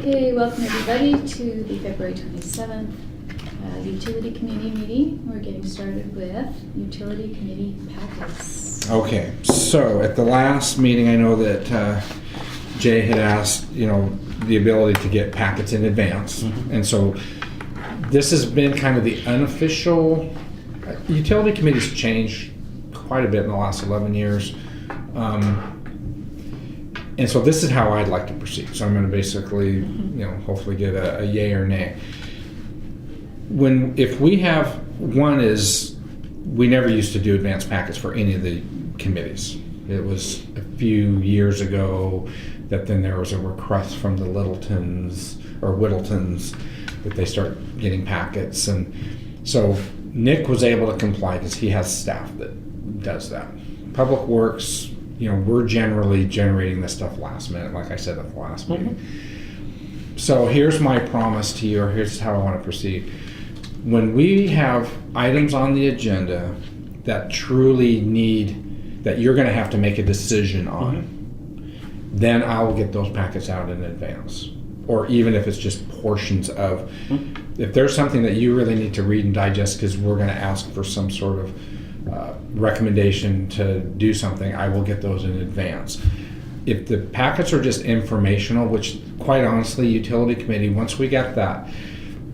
Okay, welcome everybody to the February 27th Utility Committee meeting. We're getting started with Utility Committee packets. Okay, so at the last meeting, I know that Jay had asked, the ability to get packets in advance. Mm-hmm. And so this has been kind of the unofficial, utility committees changed quite a bit in the last 11 years. And so this is how I'd like to proceed. So I'm going to basically, hopefully get a yay or nay. If we have, one is, we never used to do advanced packets for any of the committees. It was a few years ago that then there was a request from the Whittletons that they start getting packets. And so Nick was able to comply because he has staff that does that. Public Works, we're generally generating this stuff last minute, like I said at the last meeting. So here's my promise to you, or here's how I want to proceed. When we have items on the agenda that truly need, that you're going to have to make a decision on, then I will get those packets out in advance. Or even if it's just portions of, if there's something that you really need to read and digest because we're going to ask for some sort of recommendation to do something, I will get those in advance. If the packets are just informational, which quite honestly, Utility Committee, once we got that,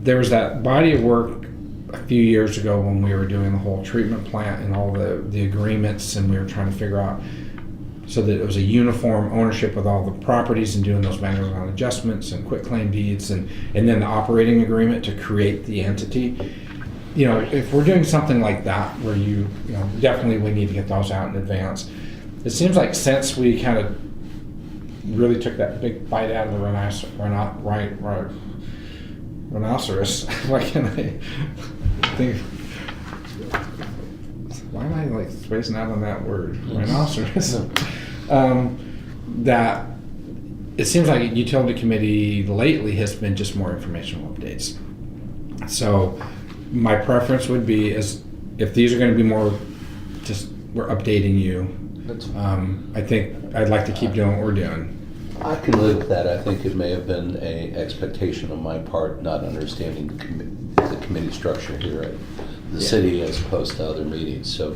there was that body of work a few years ago when we were doing the whole treatment plant and all the agreements, and we were trying to figure out so that it was a uniform ownership with all the properties and doing those manual on adjustments and quitclaim deeds and then the operating agreement to create the entity. If we're doing something like that where definitely we need to get those out in advance. It seems like since we kind of really took that big bite out of the rhinoceros, why can I think, why am I spacing out on that word, rhinoceros? That it seems like Utility Committee lately has been just more informational updates. So my preference would be is if these are going to be more just we're updating you. I think I'd like to keep doing what we're doing. I can live with that. I think it may have been an expectation on my part, not understanding the committee structure here at the city as opposed to other meetings. So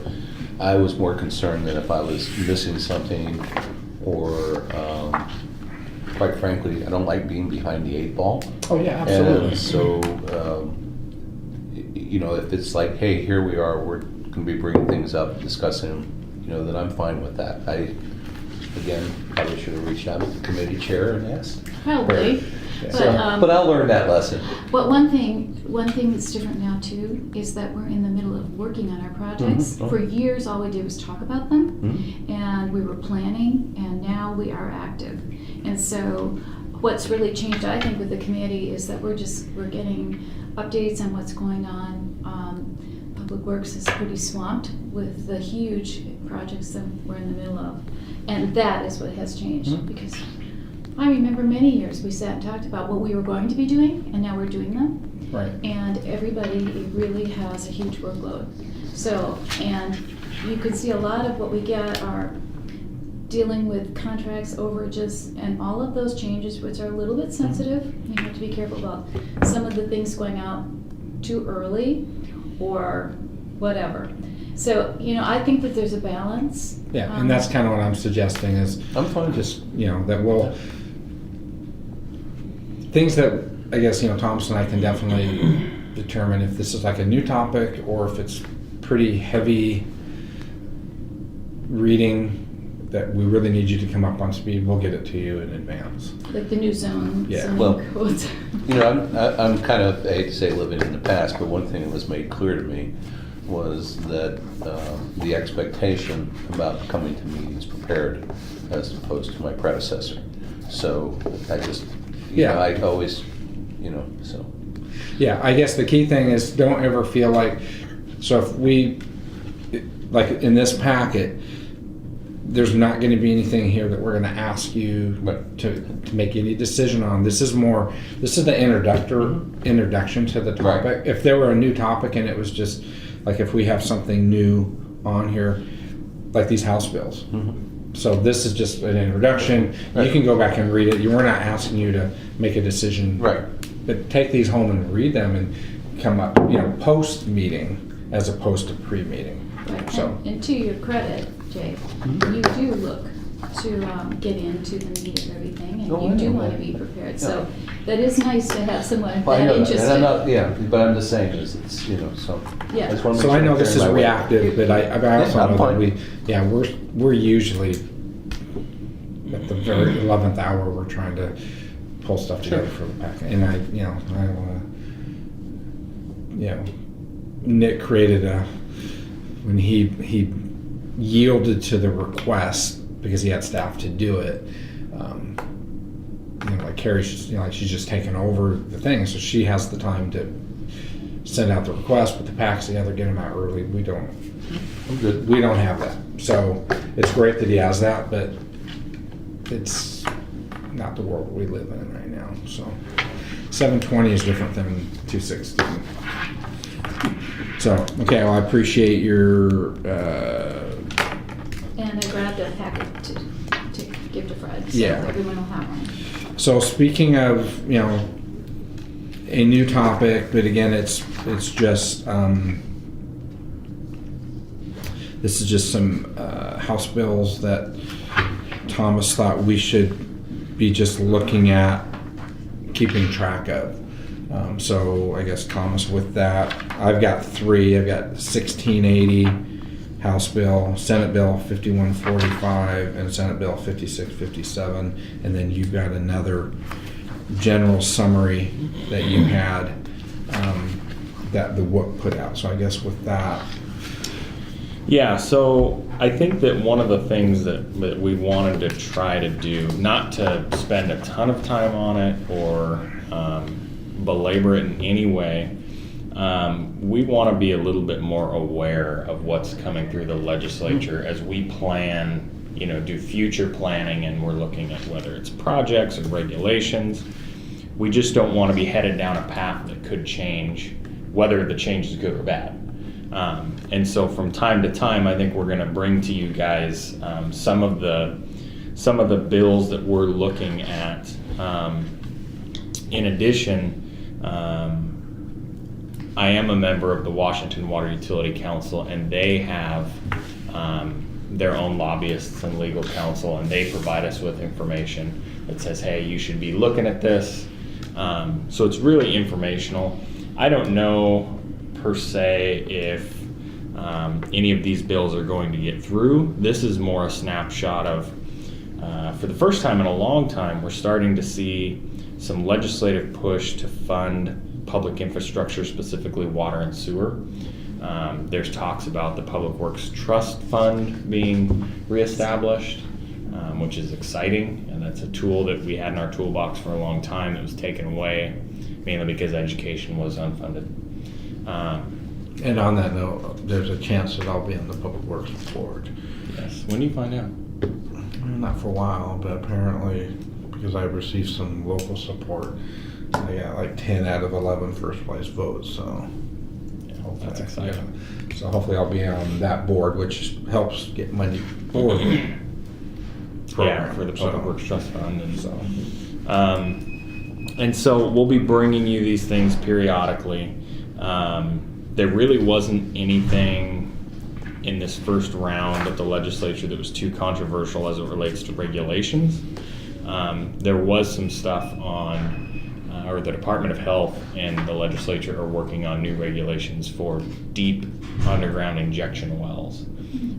I was more concerned that if I was missing something or quite frankly, I don't like being behind the 8 ball. Oh yeah, absolutely. And so if it's like, hey, here we are, we're going to be bringing things up, discussing them, then I'm fine with that. I probably should have reached out to the committee chair and asked. Probably. But I'll learn that lesson. But one thing that's different now too is that we're in the middle of working on our projects. For years, all we did was talk about them, and we were planning, and now we are active. And so what's really changed, I think, with the committee is that we're getting updates on what's going on. Public Works is pretty swamped with the huge projects that we're in the middle of. And that is what has changed, because I remember many years we sat and talked about what we were going to be doing, and now we're doing them. Right. And everybody really has a huge workload. So, and you can see a lot of what we get are dealing with contracts, overages, and all of those changes, which are a little bit sensitive. You have to be careful about some of the things going out too early or whatever. So, I think that there's a balance. Yeah, and that's kind of what I'm suggesting is I'm fine. Just, that we'll, things that I guess, Thomas and I can definitely determine if this is like a new topic or if it's pretty heavy reading that we really need you to come up on speed, we'll get it to you in advance. Like the new zone. Yeah. Well, codes. I'm kind of, I hate to say living in the past, but one thing that was made clear to me was that the expectation about coming to meetings prepared as opposed to my predecessor. So I just, I always, so. Yeah, I guess the key thing is don't ever feel like, so if we, like in this packet, there's not going to be anything here that we're going to ask you to make any decision on. This is the introduction to the topic. Right. If there were a new topic and it was just, like if we have something new on here, like these House bills, So this is just an introduction. You Right. can go back and read it. We're not asking you to make a decision. Right. But take these home and read them and come up, post-meeting as opposed to pre-meeting. Right. So, And to your credit, Jay, Mm-hmm. you do look to get into the meat of everything, and Oh, I you do know want to that. be prepared. Yeah. So that is nice to have someone Well, I that know that, interested. and I'm not, yeah, but I'm just saying is it's, so. Yeah. I just wanna make so sure I know I'm this is carrying my weight. reactive, but I also Yeah, I'm know that fine. we're usually at the very 11th hour, we're trying to pull stuff together Sure. for the packet. And I don't want to, Nick created when he yielded to the request because he had staff to do it. Like Carrie's just, she's just taken over the thing, so she has the time to send out the request, put the packs together, get them out early. We don't have that. So it's great that he has that, but it's not the world we live in right now. So 720 is different than 216. So, okay, well, I appreciate your, And I grabbed a packet to give to Fred, so Yeah. everyone will have one. so speaking of, a new topic, but again, it's just, this is just some House bills that Thomas thought we should be just looking at, keeping track of. So I guess Thomas, with that, I've got three. I've got 1680 House Bill, Senate Bill 5145, and Senate Bill 5657, and then you've got another general summary that you had that the WOOC put out. So I guess with that, Yeah, so I think that one of the things that we wanted to try to do, not to spend a ton of time on it or belabor it in any way, we want to be a little bit more aware of what's coming through the legislature as we plan, do future planning, and we're looking at whether it's projects or regulations. We just don't want to be headed down a path that could change, whether the change is good or bad. And so from time to time, I think we're going to bring to you guys some of the bills that we're looking at. In addition, I am a member of the Washington Water Utility Council, and they have their own lobbyists and legal counsel, and they provide us with information that says, hey, you should be looking at this. So it's really informational. I don't know per se if any of these bills are going to get through. This is more a snapshot of, for the first time in a long time, we're starting to see some legislative push to fund public infrastructure, specifically water and sewer. There's talks about the Public Works Trust Fund being reestablished, which is exciting, and that's a tool that we had in our toolbox for a long time that was taken away, mainly because education was unfunded. and on that note, there's a chance that I'll be on the Public Works Board. Yes. When do you find out? Not for a while, but apparently, because I received some local support, I got like 10 out of 11 first place votes, so. Yeah, that's exciting. Yeah. So hopefully I'll be on that board, which helps get money forward. Yeah, for the Public So- Works Trust Fund, and So, and so we'll be bringing you these things periodically. There really wasn't anything in this first round of the legislature that was too controversial as it relates to regulations. There was some stuff on, or the Department of Health and the legislature are working on new regulations for deep underground injection wells,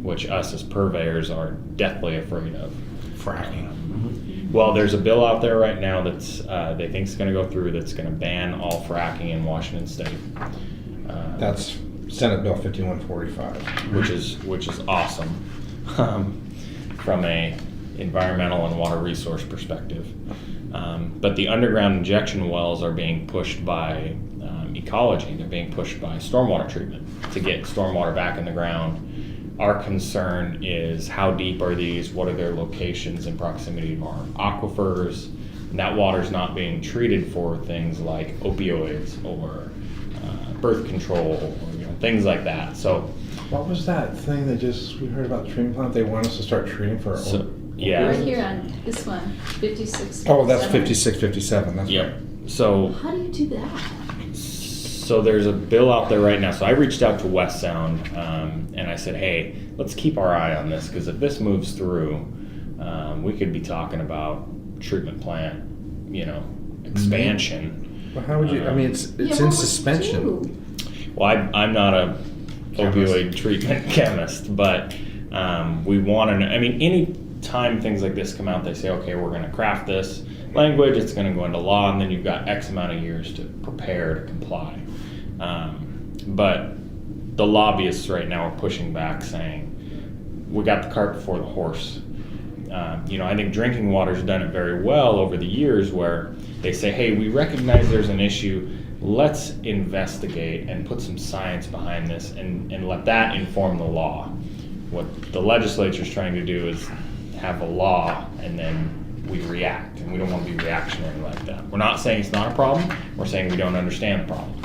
which us as purveyors are deathly afraid of. fracking. Well, there's a bill out there right now that's they think is going to go through that's going to ban all fracking in Washington State. That's Senate Bill 5145. which is awesome from a environmental and water resource perspective. But the underground injection wells are being pushed by ecology. They're being pushed by stormwater treatment to get stormwater back in the ground. Our concern is how deep are these? What are their locations in proximity to our aquifers? And that water's not being treated for things like opioids or birth control or things like that. So What was that thing that we heard about the treatment plant? They want us to start treating for. So, yeah. Right here on this one, 56. Oh, that's 56, 57. That's Yep. right. So, How do you do that? so there's a bill out there right now. So I reached out to West Sound, and I said, hey, let's keep our eye on this, because if this moves through, we could be talking about treatment plant, expansion. Well, how would you? I mean, it's Yeah, in what would you suspension. do? Well, I'm not a Chemist. opioid treatment chemist, but we want to know. I mean, any time things like this come out, they say, okay, we're going to craft this language, it's going to go into law, and then you've got X amount of years to prepare to comply. But the lobbyists right now are pushing back, saying, we got the cart before the horse. I think drinking water's done it very well over the years, where they say, hey, we recognize there's an issue, let's investigate and put some science behind this and let that inform the law. What the legislature's trying to do is have a law and then we react, and we don't want to be reactionary like that. We're not saying it's not a problem, we're saying we don't understand the problem.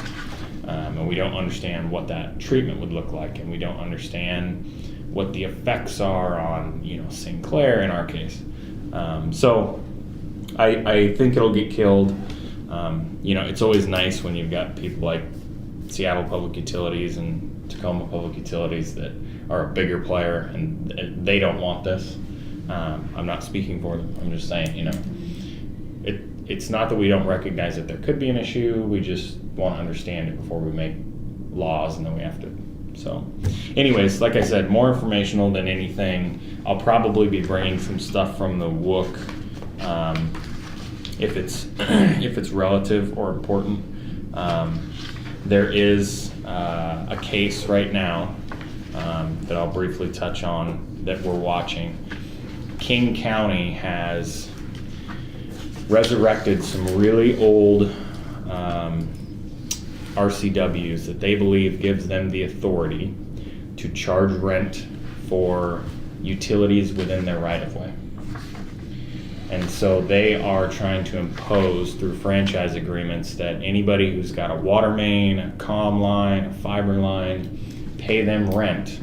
And we don't understand what that treatment would look like, and we don't understand what the effects are on, Sinclair in our case. So I think it'll get killed. It's always nice when you've got people like Seattle Public Utilities and Tacoma Public Utilities that are a bigger player, and they don't want this. I'm not speaking for them. I'm just saying, it's not that we don't recognize that there could be an issue. We just want to understand it before we make laws, and then we have to. So, anyways, like I said, more informational than anything. I'll probably be bringing some stuff from the WUC, if it's relative or important. There is a case right now that I'll briefly touch on that we're watching. King County has resurrected some really old RCWs that they believe gives them the authority to charge rent for utilities within their right-of-way. And so they are trying to impose through franchise agreements that anybody who's got a water main, a comm line, a fiber line, pay them rent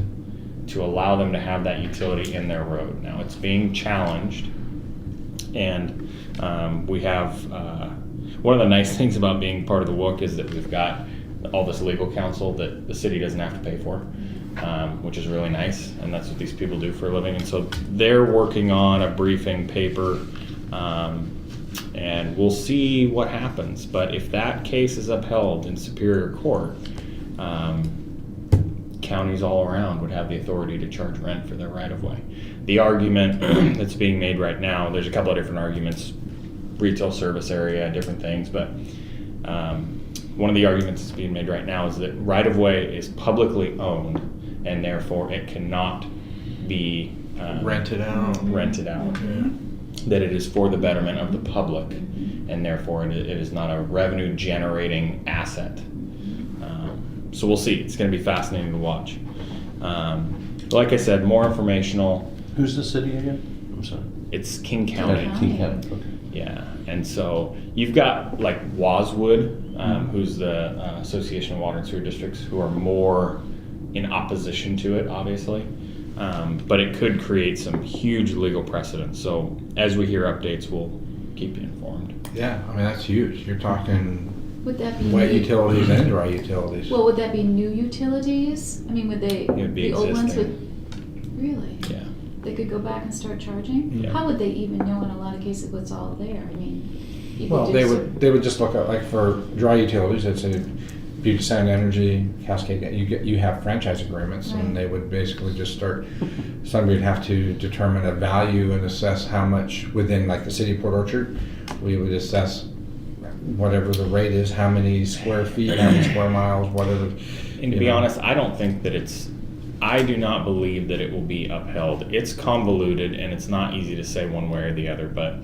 to allow them to have that utility in their road. Now it's being challenged, and we have one of the nice things about being part of the WUC is that we've got all this legal counsel that the city doesn't have to pay for, which is really nice, and that's what these people do for a living. And so they're working on a briefing paper, and we'll see what happens. But if that case is upheld in Superior Court, counties all around would have the authority to charge rent for their right-of-way. The argument that's being made right now, there's a couple of different arguments, retail service area, different things, but one of the arguments that's being made right now is that right-of-way is publicly owned, and therefore it cannot be Rented out. Mm-hmm. That it is for the betterment of the public, and therefore it is not a revenue-generating asset. So we'll see. It's going to be fascinating to watch. Like I said, more informational. Who's the city again? I'm sorry. It's King County. King County. Okay. Yeah, and so you've got like Waswood, who's the Association of Water and Sewer Districts, who are more in opposition to it, obviously. But it could create some huge legal precedents. So as we hear updates, we'll keep you informed. Yeah, I mean that's huge. You're talking Would that be wet new? utilities and dry utilities. Well, would that be new utilities? I mean, would they? It would be the old ones existing. would. Really? Yeah. They could go back and start charging. Yeah. How would they even know in a lot of cases what's all there? I mean, you Well, could do they would just look at, like, for dry utilities, they'd say Puget Sound Energy, Cascade, you have franchise agreements, Right. and they would basically just start. Somebody would have to determine a value and assess how much within, like the city of Port Orchard, we would assess whatever the rate is, how many square feet, how many square miles, whatever. And to be honest, I don't think that I do not believe that it will be upheld. It's convoluted and it's not easy to say one way or the other, but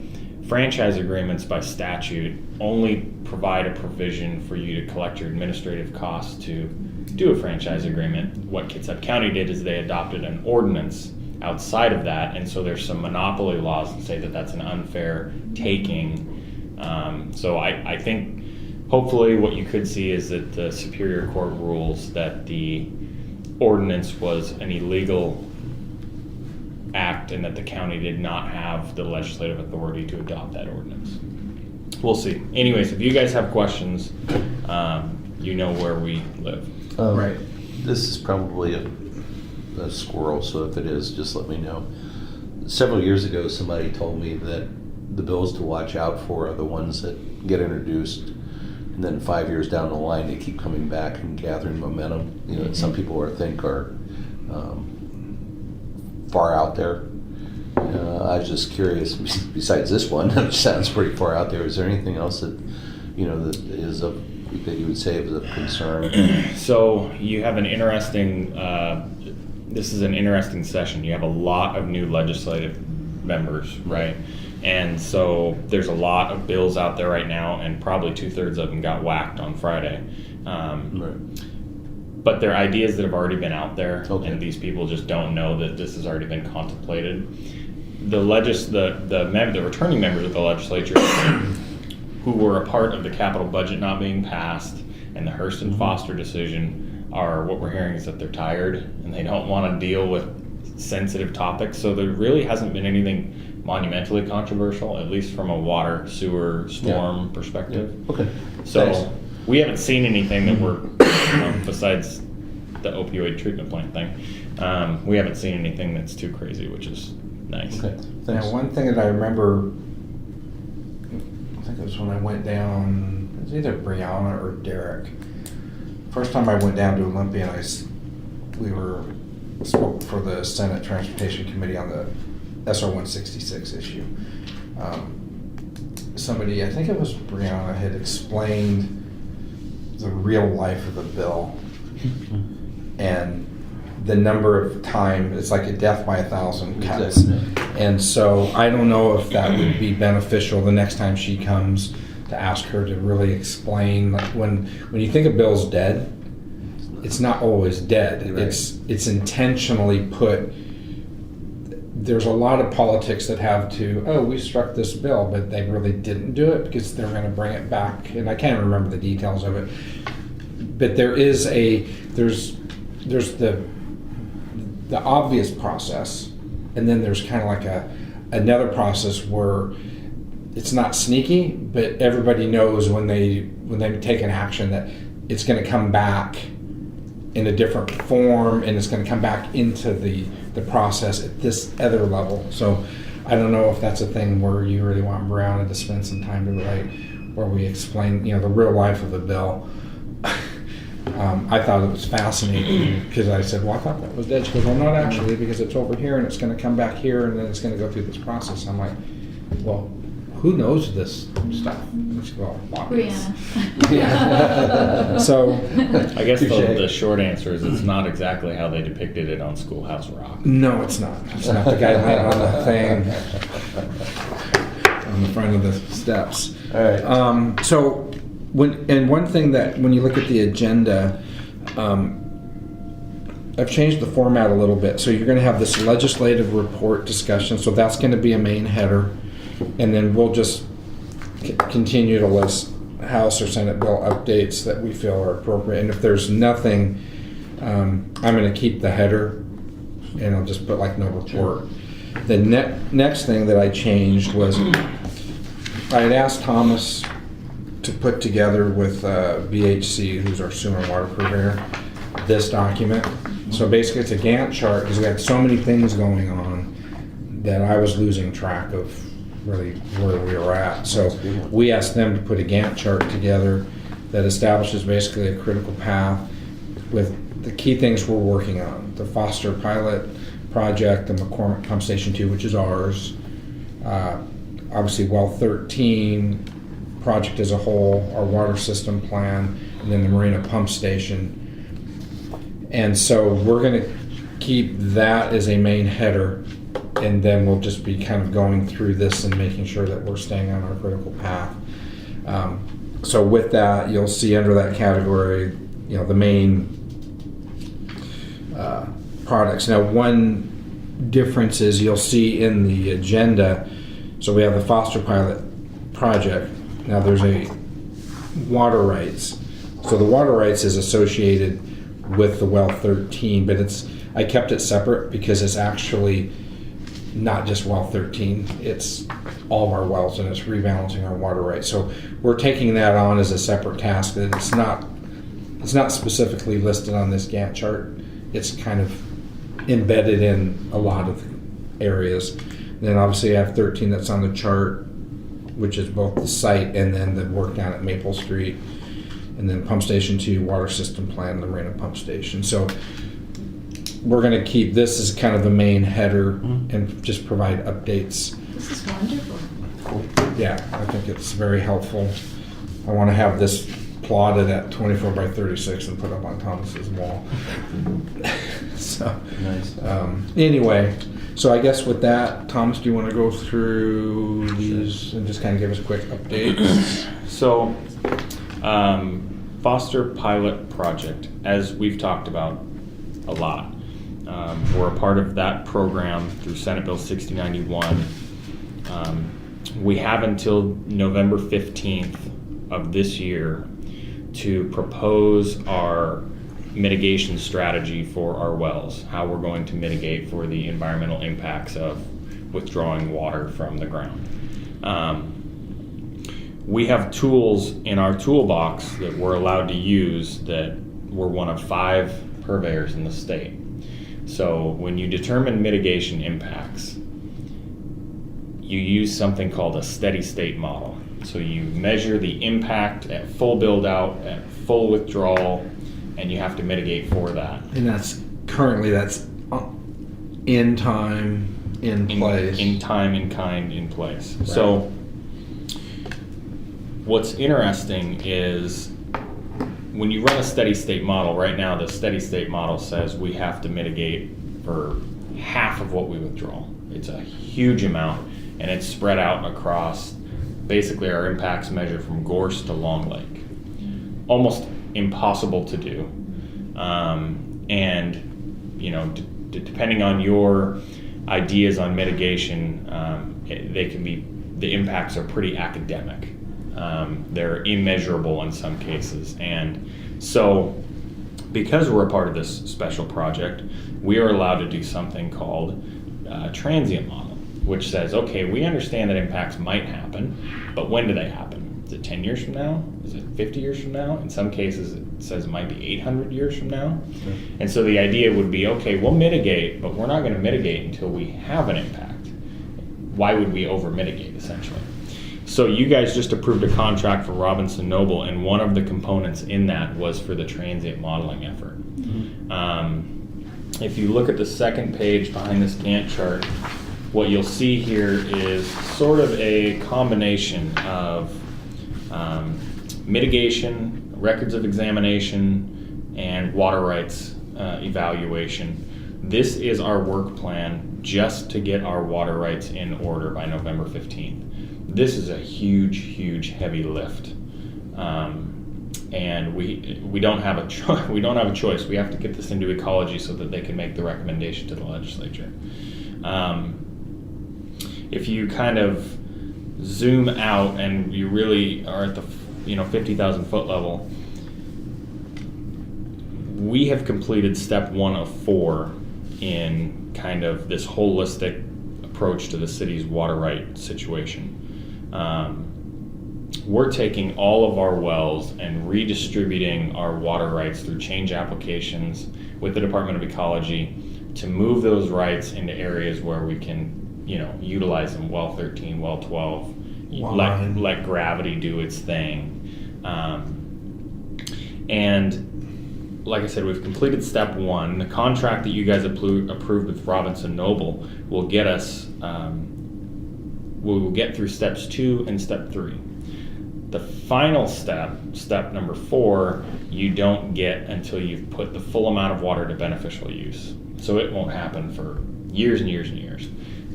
franchise agreements by statute only provide a provision for you to collect your administrative costs to do a franchise agreement. What Kitsap County did is they adopted an ordinance outside of that, and so there's some monopoly laws that say that that's an unfair taking. So I think hopefully what you could see is that the Superior Court rules that the ordinance was an illegal act and that the county did not have the legislative authority to adopt that ordinance. We'll see. Anyways, if you guys have questions, you know where we live. Right. This is probably a squirrel, so if it is, just let me know. Several years ago, somebody told me that the bills to watch out for are the ones that get introduced, and then 5 years down the line, they keep coming back and gathering momentum. You know, some people think are far out there. I was just curious. Besides this one, which sounds pretty far out there, is there anything else that that is that you would say is of concern? So you have an interesting. This is an interesting session. You have a lot of new legislative members, right? And so there's a lot of bills out there right now, and probably 2/3 of them got whacked on Friday. Right. But they're ideas that have already been out there, Okay. and these people just don't know that this has already been contemplated. The returning members of the legislature who were a part of the capital budget not being passed and the Hurston Foster decision are, what we're hearing is that they're tired and they don't want to deal with sensitive topics. So there really hasn't been anything monumentally controversial, at least from a water, sewer, storm perspective. Okay. So Thanks. we haven't seen anything that we're, besides the opioid treatment plant thing, we haven't seen anything that's too crazy, which is nice. Okay. Thanks. Now, one thing that I remember, I think it was when I went down, it was either Brianna or Derek. First time I went down to Olympia, we spoke for the Senate Transportation Committee on the SR 166 issue. Somebody, I think it was Brianna, had explained the real life of the bill and the number of time. It's like a death by 1,000 cuts. Exactly. And so I don't know if that would be beneficial the next time she comes, to ask her to really explain, like when you think a bill's dead, it's not always dead. Right. It's intentionally put. There's a lot of politics that have to, we struck this bill, but they really didn't do it because they're going to bring it back. And I can't remember the details of it. But there's the obvious process, and then there's kind of like another process where it's not sneaky, but everybody knows when they take an action that it's going to come back in a different form, and it's going to come back into the process at this other level. So I don't know if that's a thing where you really want Brianna to spend some time to write, where we explain, the real life of the bill. I thought it was fascinating because I said, well, I thought that was dead. She goes, well, not actually, because it's over here and it's going to come back here and then it's going to go through this process. I'm like, well, who knows this stuff? And she goes, well, Brianna. Yeah. So I guess Touché. the short answer is it's not exactly how they depicted it on Schoolhouse Rock. no, it's not. It's not the guy laying on the thing on the front of the steps. All right. So one thing that when you look at the agenda, I've changed the format a little bit. So you're going to have this legislative report discussion. So that's going to be a main header, and then we'll just continue to list House or Senate bill updates that we feel are appropriate. And if there's nothing, I'm going to keep the header, and I'll just put like no report. The next thing that I changed was I had asked Thomas to put together with VHC, who's our sewer and water purveyor, this document. So basically it's a Gantt chart because we had so many things going on that I was losing track of really where we were at. So we asked them to put a Gantt chart together that establishes basically a critical path with the key things we're working on. The Foster pilot project, the McCormick Pump Station 2, which is ours. Obviously Well 13 project as a whole, our water system plan, and then the Marina Pump Station. And so we're going to keep that as a main header, and then we'll just be kind of going through this and making sure that we're staying on our critical path. So with that, you'll see under that category, the main products. Now, one difference is you'll see in the agenda, so we have the Foster pilot project. Now there's a water rights. So the water rights is associated with the well 13, but I kept it separate because it's actually not just well 13, it's all of our wells, and it's rebalancing our water rights. So we're taking that on as a separate task. That it's not specifically listed on this Gantt chart. It's kind of embedded in a lot of areas. Then obviously I have 13 that's on the chart, which is both the site and then the work down at Maple Street, and then Pump Station 2, water system plan, the Marina Pump Station. So we're going to keep this as kind of the main header and just provide updates. This is wonderful. Yeah, I think it's very helpful. I want to have this plotted at 24 by 36 and put up on Thomas's wall. So Nice. Anyway, so I guess with that, Thomas, do you want to go through these and just kind of give us a quick update? So, Foster Pilot Project, as we've talked about a lot, we're a part of that program through Senate Bill 6091. We have until November 15th of this year to propose our mitigation strategy for our wells, how we're going to mitigate for the environmental impacts of withdrawing water from the ground. We have tools in our toolbox that we're allowed to use that we're one of 5 purveyors in the state. So when you determine mitigation impacts, you use something called a steady state model. So you measure the impact at full build out, at full withdrawal, and you have to mitigate for that. And that's currently in time, in place. In time, in kind, in place. Right. So what's interesting is when you run a steady state model, right now the steady state model says we have to mitigate for half of what we withdraw. It's a huge amount, and it's spread out across basically our impacts measured from Gorse to Long Lake. Almost impossible to do. And, you know, depending on your ideas on mitigation, the impacts are pretty academic. They're immeasurable in some cases. And so because we're a part of this special project, we are allowed to do something called transient model, which says, okay, we understand that impacts might happen, but when do they happen? Is it 10 years from now? Is it 50 years from now? In some cases, it says it might be 800 years from now. Sure. And so the idea would be, okay, we'll mitigate, but we're not going to mitigate until we have an impact. Why would we over-mitigate, essentially? So you guys just approved a contract for Robinson Noble, and one of the components in that was for the transient modeling effort. Mm-hmm. If you look at the second page behind this Gantt chart, what you'll see here is sort of a combination of mitigation, records of examination, and water rights evaluation. This is our work plan just to get our water rights in order by November 15th. This is a huge, huge, heavy lift, and we don't have a choice. We have to get this into ecology so that they can make the recommendation to the legislature. If you kind of zoom out and you really are at the 50,000 foot level, we have completed step 1 of 4 in kind of this holistic approach to the city's water right situation. We're taking all of our wells and redistributing our water rights through change applications with the Department of Ecology to move those rights into areas where we can, utilize them. Well 13, well 12, let gravity do its thing. And like I said, we've completed step 1. The contract that you guys approved with Robinson Noble will get us, we will get through steps 2 and step 3. The final step number 4, you don't get until you've put the full amount of water to beneficial use. So it won't happen for years and years and years.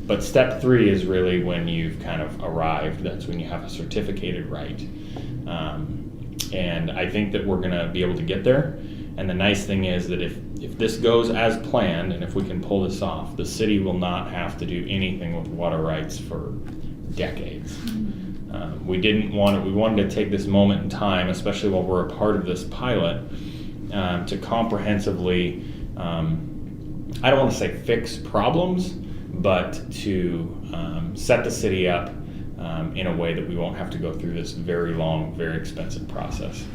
But step 3 is really when you've kind of arrived. That's when you have a certificated right. And I think that we're going to be able to get there. And the nice thing is that if this goes as planned, and if we can pull this off, the city will not have to do anything with water rights for decades. We wanted to take this moment in time, especially while we're a part of this pilot, to comprehensively, I don't want to say fix problems, but to set the city up in a way that we won't have to go through this very long, very expensive process.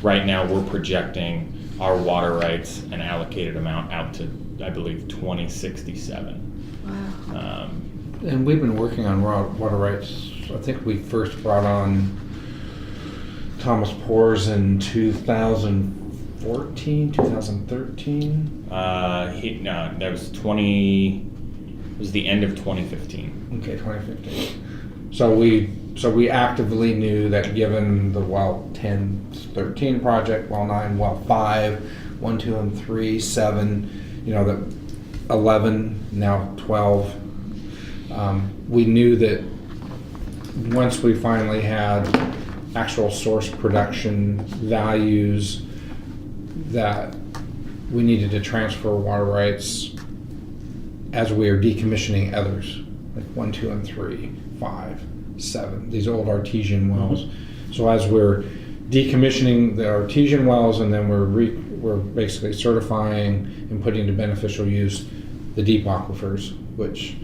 Right now, we're projecting our water rights and allocated amount out to, I believe, 2067. Wow. And we've been working on water rights. I think we first brought on Thomas Poores in 2014, 2013. That was 20. It was the end of 2015. Okay, 2015. So we actively knew that given the well 10, 13 project, well 9, well 5, 1, 2, and 3, 7, that 11, now 12. We knew that once we finally had actual source production values, that we needed to transfer water rights as we are decommissioning others, like 1, 2, and 3, 5, 7, these old artesian wells. So as we're decommissioning the artesian wells, and then we're basically certifying and putting to beneficial use the deep aquifers, which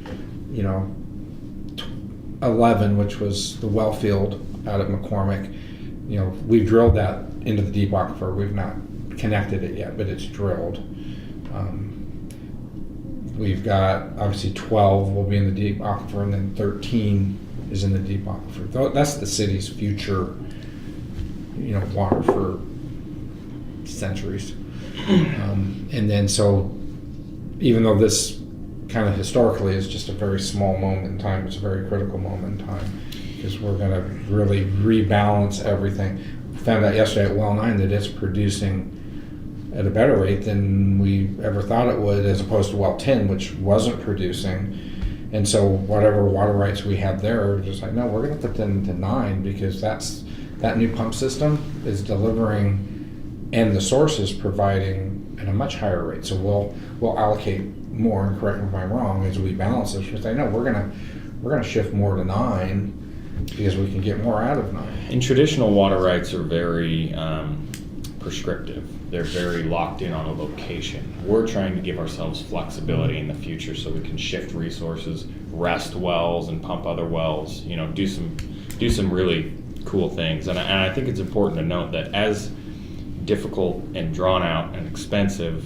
11, which was the well field out at McCormick, we've drilled that into the deep aquifer. We've not connected it yet, but it's drilled. We've got obviously 12 will be in the deep aquifer, and then 13 is in the deep aquifer. That's the city's future, water for centuries. And then so, even though this kind of historically is just a very small moment in time, it's a very critical moment in time, because we're going to really rebalance everything. We found out yesterday at well 9 that it's producing at a better rate than we ever thought it would, as opposed to well 10, which wasn't producing. And so whatever water rights we had there, we're just like, no, we're going to put them to 9, because that new pump system is delivering, and the source is providing at a much higher rate. So we'll allocate more, and correct me if I'm wrong, as we balance this. We say, no, we're gonna shift more to 9, because we can get more out of 9. And traditional water rights are very prescriptive. They're very locked in on a location. We're trying to give ourselves flexibility in the future so we can shift resources, rest wells and pump other wells, do some really cool things. And I think it's important to note that as difficult and drawn out and expensive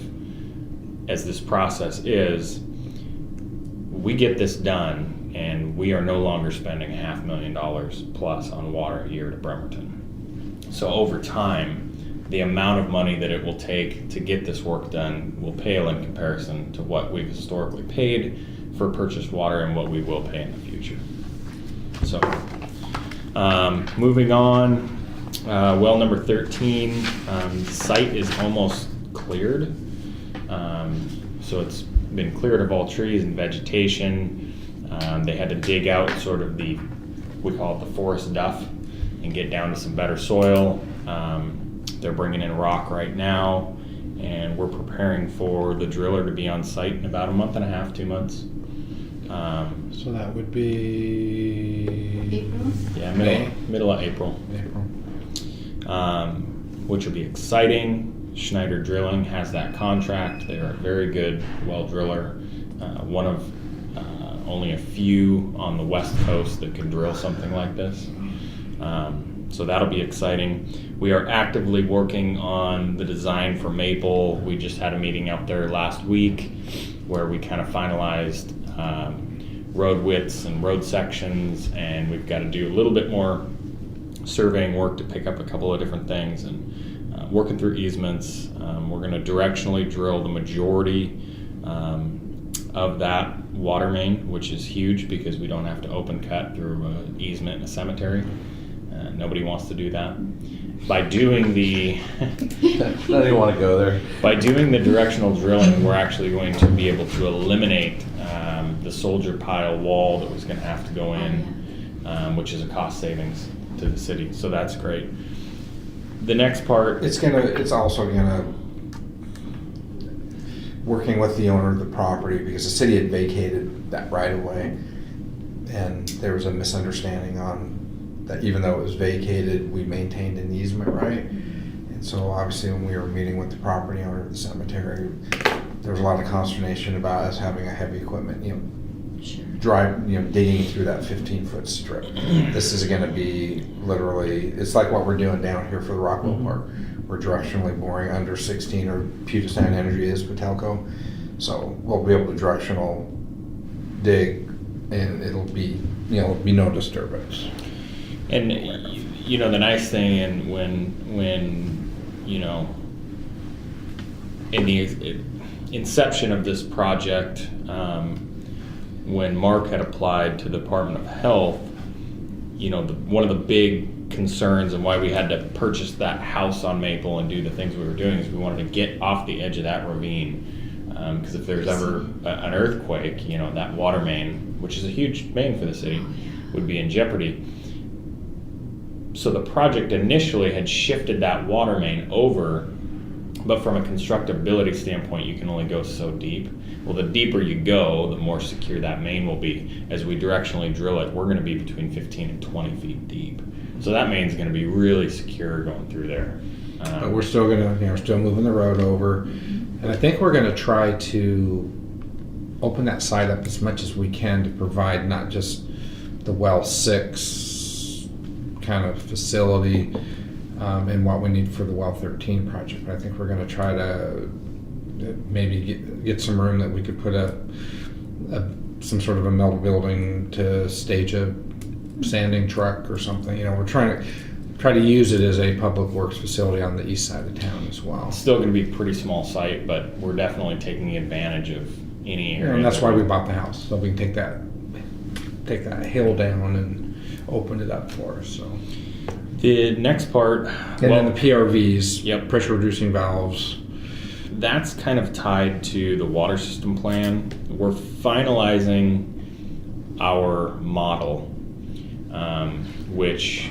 as this process is, we get this done and we are no longer spending $500,000 plus on water a year to Bremerton. So over time, the amount of money that it will take to get this work done will pale in comparison to what we've historically paid for purchased water and what we will pay in the future. So, moving on, well number 13, the site is almost cleared. So it's been cleared of all trees and vegetation. They had to dig out sort of we call it the forest duff, and get down to some better soil. They're bringing in rock right now, and we're preparing for the driller to be on site in about a month and a half, 2 months. So that would be April? Yeah, May. middle of April. Which will be exciting. Schneider Drilling has that contract. They're a very good well driller, one of only a few on the West Coast that can drill something like this. So that'll be exciting. We are actively working on the design for Maple. We just had a meeting out there last week where we kind of finalized road widths and road sections, and we've got to do a little bit more surveying work to pick up a couple of different things, and working through easements. We're going to directionally drill the majority of that water main, which is huge because we don't have to open cut through an easement in a cemetery. Nobody wants to do that. By doing the I don't even want to go there. By doing the directional drilling, we're actually going to be able to eliminate the soldier pile wall that was going to have to go in, which is a cost savings to the city. So that's great. The next part, it's also gonna, working with the owner of the property, because the city had vacated that right of way, and there was a misunderstanding on that. Even though it was vacated, we maintained an easement right, and So obviously when we were meeting with the property owner of the cemetery, there was a lot of consternation about us having a heavy equipment, Sure. digging through that 15-foot strip. This is gonna be literally, it's like what we're doing down here for the Rockwell Park. We're directionally boring under 16, or Puget Sound Energy is Patelco. So we'll be able to directional dig, and it'll be no disturbance. And the nice thing, and when in the inception of this project, when Mark had applied to the Department of Health, one of the big concerns and why we had to purchase that house on Maple and do the things we were doing is we wanted to get off the edge of that ravine. Because if there's ever an earthquake, that water main, which is a huge main for the city, would be in jeopardy. So the project initially had shifted that water main over, but from a constructability standpoint, you can only go so deep. Well, the deeper you go, the more secure that main will be. As we directionally drill it, we're going to be between 15 and 20 feet deep. So that main's going to be really secure going through there. But we're still gonna, we're still moving the road over. And I think we're gonna try to open that site up as much as we can to provide not just the well 6 kind of facility and what we need for the well 13 project. But I think we're gonna try to maybe get some room that we could put some sort of a metal building to stage a sanding truck or something. We're trying to use it as a public works facility on the east side of town as well. It's still going to be a pretty small site, but we're definitely taking advantage of any area. And that's why we bought the house, so we can take that hill down and open it up for us. So the next part, then the PRVs, Yep. pressure reducing valves. That's kind of tied to the water system plan. We're finalizing our model, which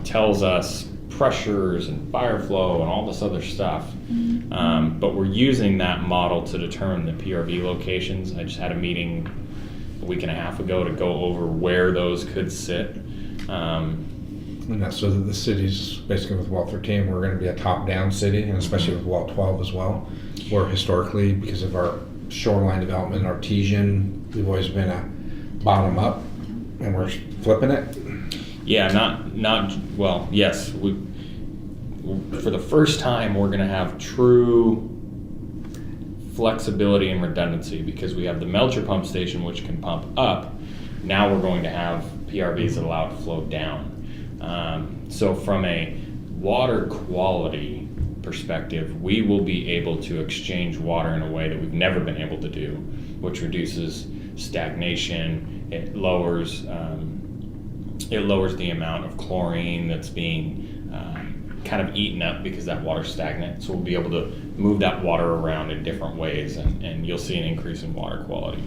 tells us pressures and fire flow and all this other stuff. But we're using that model to determine the PRV locations. I just had a meeting a week and a half ago to go over where those could sit. And that's so that the city's, basically with well 13, we're going to be a top-down city, and especially with well 12 as well. Where historically, because of our shoreline development, artesian, we've always been a bottom-up, and we're flipping it. Yeah, well, yes. For the first time, we're going to have true flexibility and redundancy because we have the Melcher pump station, which can pump up. Now we're going to have PRVs that allow it to flow down. So from a water quality perspective, we will be able to exchange water in a way that we've never been able to do, which reduces stagnation. It lowers the amount of chlorine that's being kind of eaten up because that water's stagnant. So we'll be able to move that water around in different ways, and you'll see an increase in water quality.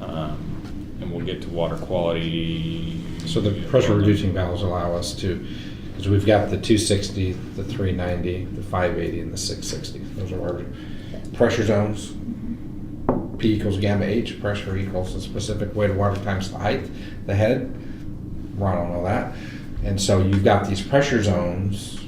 And we'll get to water quality. So the pressure reducing valves allow us to, because we've got the 260, the 390, the 580, and the 660. Those are our pressure zones. P equals gamma H, pressure equals the specific weight of water times the height, the head. Ron will know that. And so you've got these pressure zones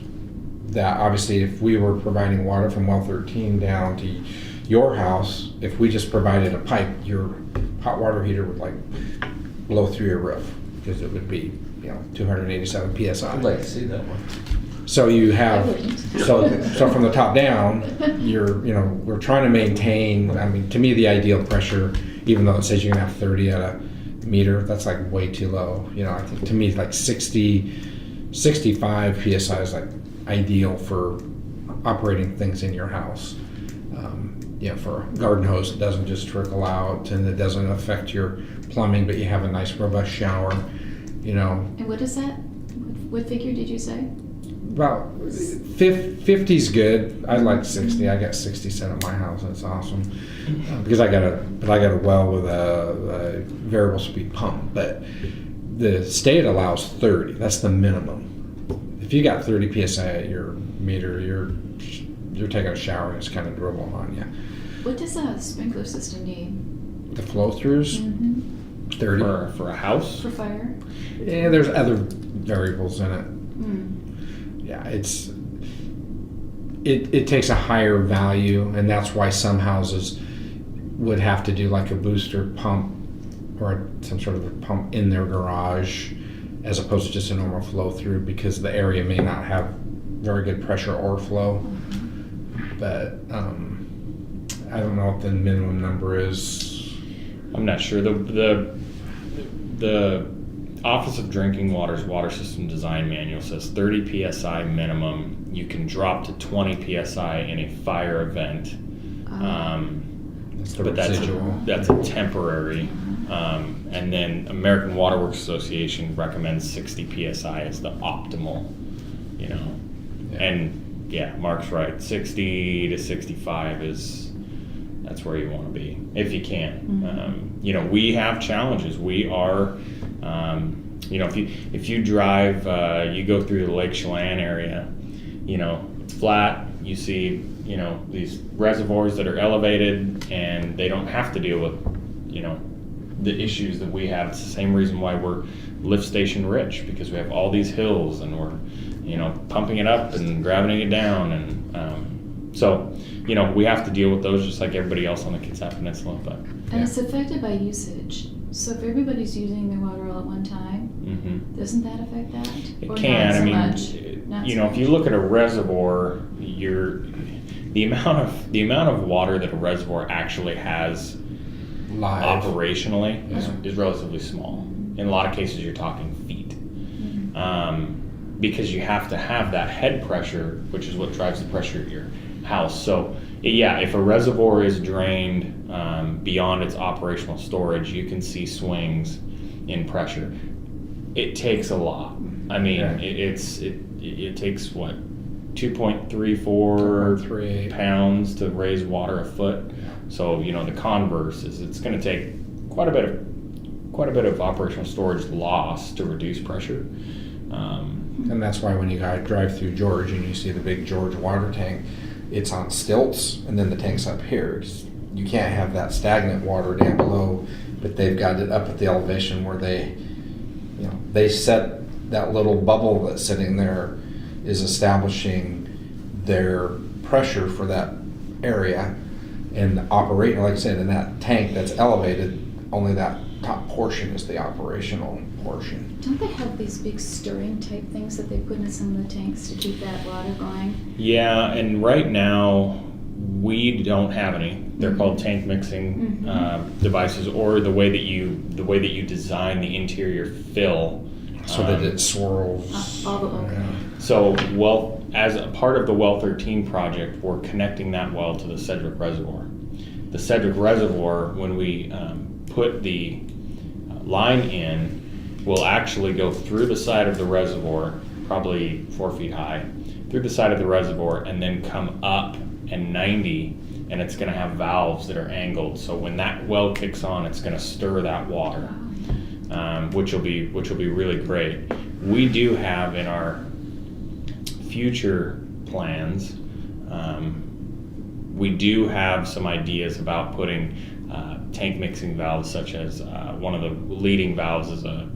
that obviously if we were providing water from well 13 down to your house, if we just provided a pipe, your hot water heater would blow through your roof because it would be 287 psi. I'd like to see that one. So you have I wouldn't. so from the top down, we're trying to maintain. I mean, to me, the ideal pressure, even though it says you can have 30 at a meter, that's way too low. I think to me, 65 psi is ideal for operating things in your house. For a garden hose, it doesn't just trickle out and it doesn't affect your plumbing, but you have a nice robust shower. And what is that? What figure did you say? About 50's good. I like 60. I got 60 set at my house. That's awesome because I got a well with a variable speed pump. But the state allows 30. That's the minimum. If you got 30 psi at your meter, you're taking a shower and it's kind of dribbling on you. What does a sprinkler system need? The flow throughs, 30 for a house. For fire? Yeah, there's other variables in it. Mm. Yeah, it's it takes a higher value, and that's why some houses would have to do like a booster pump or some sort of a pump in their garage as opposed to just a normal flow through, because the area may not have very good pressure or flow. But I don't know what the minimum number is. I'm not sure. The Office of Drinking Water's Water System Design Manual says 30 psi minimum. You can drop to 20 psi in a fire event. That's the But residual. that's a temporary. And then American Water Works Association recommends 60 psi as the optimal, you know. Yeah. And yeah, Mark's right. 60 to 65 that's where you want to be if you can. You know, we have challenges. We are, you know, if you drive, you go through the Lake Chelan area, you know, it's flat. You see, you know, these reservoirs that are elevated, and they don't have to deal with, you know, the issues that we have. It's the same reason why we're lift station rich, because we have all these hills and we're, you know, pumping it up and gravitating it down, and so, you know, we have to deal with those just like everybody else on the Kitsap Peninsula. But And it's affected by usage. So if everybody's using their water all at one time, doesn't that affect that? it Or can. not so I mean, much? Not you so know, if you much. look at a reservoir, the amount of water that a reservoir actually has Live. operationally Yeah. is relatively small. In a lot of cases, you're talking feet. Because you have to have that head pressure, which is what drives the pressure at your house. So, yeah, if a reservoir is drained beyond its operational storage, you can see swings in pressure. It takes a lot. I mean, Yeah. it takes what, 2.34 2.38 pounds to raise water a foot. So, you know, the converse is it's going to take quite a bit of operational storage loss to reduce pressure. And that's why when you guys drive through George and you see the big George water tank, it's on stilts, and then the tank's up here. You can't have that stagnant water down below, but they've got it up at the elevation where they set that little bubble that's sitting there is establishing their pressure for that area, and operating, like I said, in that tank that's elevated, only that top portion is the operational portion. Don't they have these big stirring type things that they put in some of the tanks to keep that water going? Yeah, and right now we don't have any. They're called tank mixing devices, or the way that you design the interior fill. So that it swirls. Okay. So, well, as a part of the Well 13 project, we're connecting that well to the Sedgwick Reservoir. The Sedgwick Reservoir, when we put the line in, will actually go through the side of the reservoir, probably 4 feet high, through the side of the reservoir, and then come up and 90, and it's going to have valves that are angled. So when that well kicks on, it's going to stir that water. Which will be really great. We do have in our future plans, we do have some ideas about putting tank mixing valves, such as one of the leading valves is a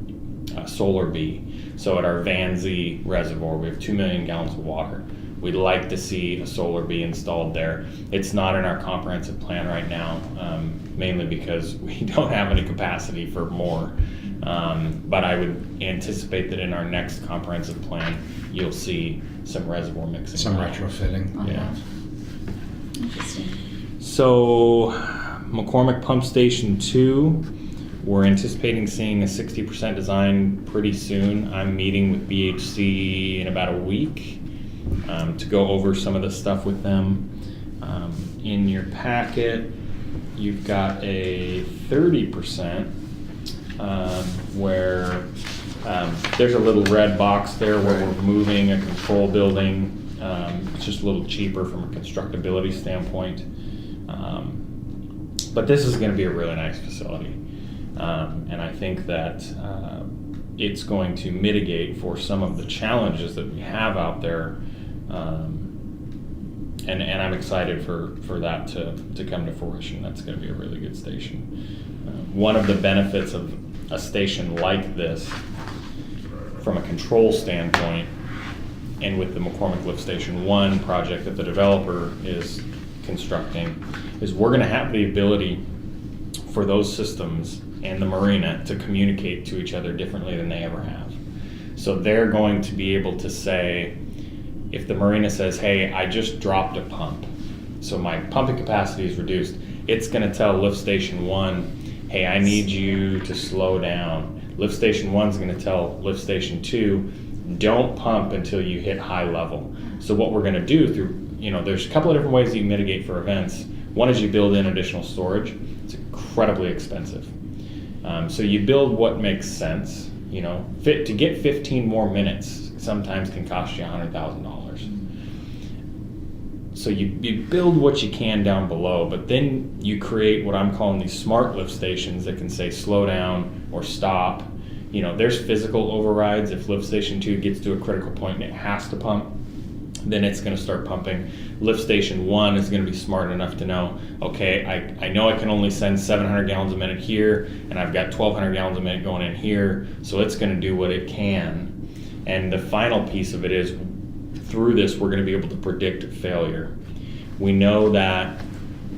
solar bee. So at our Van Zee reservoir, we have 2 million gallons of water. We'd like to see a solar bee installed there. It's not in our comprehensive plan right now, mainly because we don't have any capacity for more. But I would anticipate that in our next comprehensive plan, you'll see some reservoir mixing. Some retrofitting. Yeah. Interesting. So, McCormick Pump Station 2, we're anticipating seeing a 60% design pretty soon. I'm meeting with BHC in about a week to go over some of the stuff with them. In your packet, you've got a 30%. Where there's a little red box there where we're moving a control building. It's just a little cheaper from a constructability standpoint. But this is going to be a really nice facility. And I think that it's going to mitigate for some of the challenges that we have out there. And I'm excited for that to come to fruition. That's going to be a really good station. One of the benefits of a station like this, from a control standpoint, and with the McCormick Lift Station 1 project that the developer is constructing, is we're gonna have the ability for those systems and the marina to communicate to each other differently than they ever have. So they're going to be able to say, if the marina says, hey, I just dropped a pump, so my pumping capacity is reduced, it's gonna tell Lift Station 1, hey, I need you to slow down. Lift Station 1 is gonna tell Lift Station 2, don't pump until you hit high level. So what we're gonna do through, there's a couple of different ways that you mitigate for events. One is you build in additional storage. It's incredibly expensive. So you build what makes sense. To get 15 more minutes sometimes can cost you $100,000. So you build what you can down below, but then you create what I'm calling these smart lift stations that can say slow down or stop. There's physical overrides. If lift station 2 gets to a critical point and it has to pump, then it's going to start pumping. Lift Station 1 is going to be smart enough to know, okay, I know I can only send 700 gallons a minute here, and I've got 1,200 gallons a minute going in here, so it's going to do what it can. And the final piece of it is, through this, we're going to be able to predict failure. We know that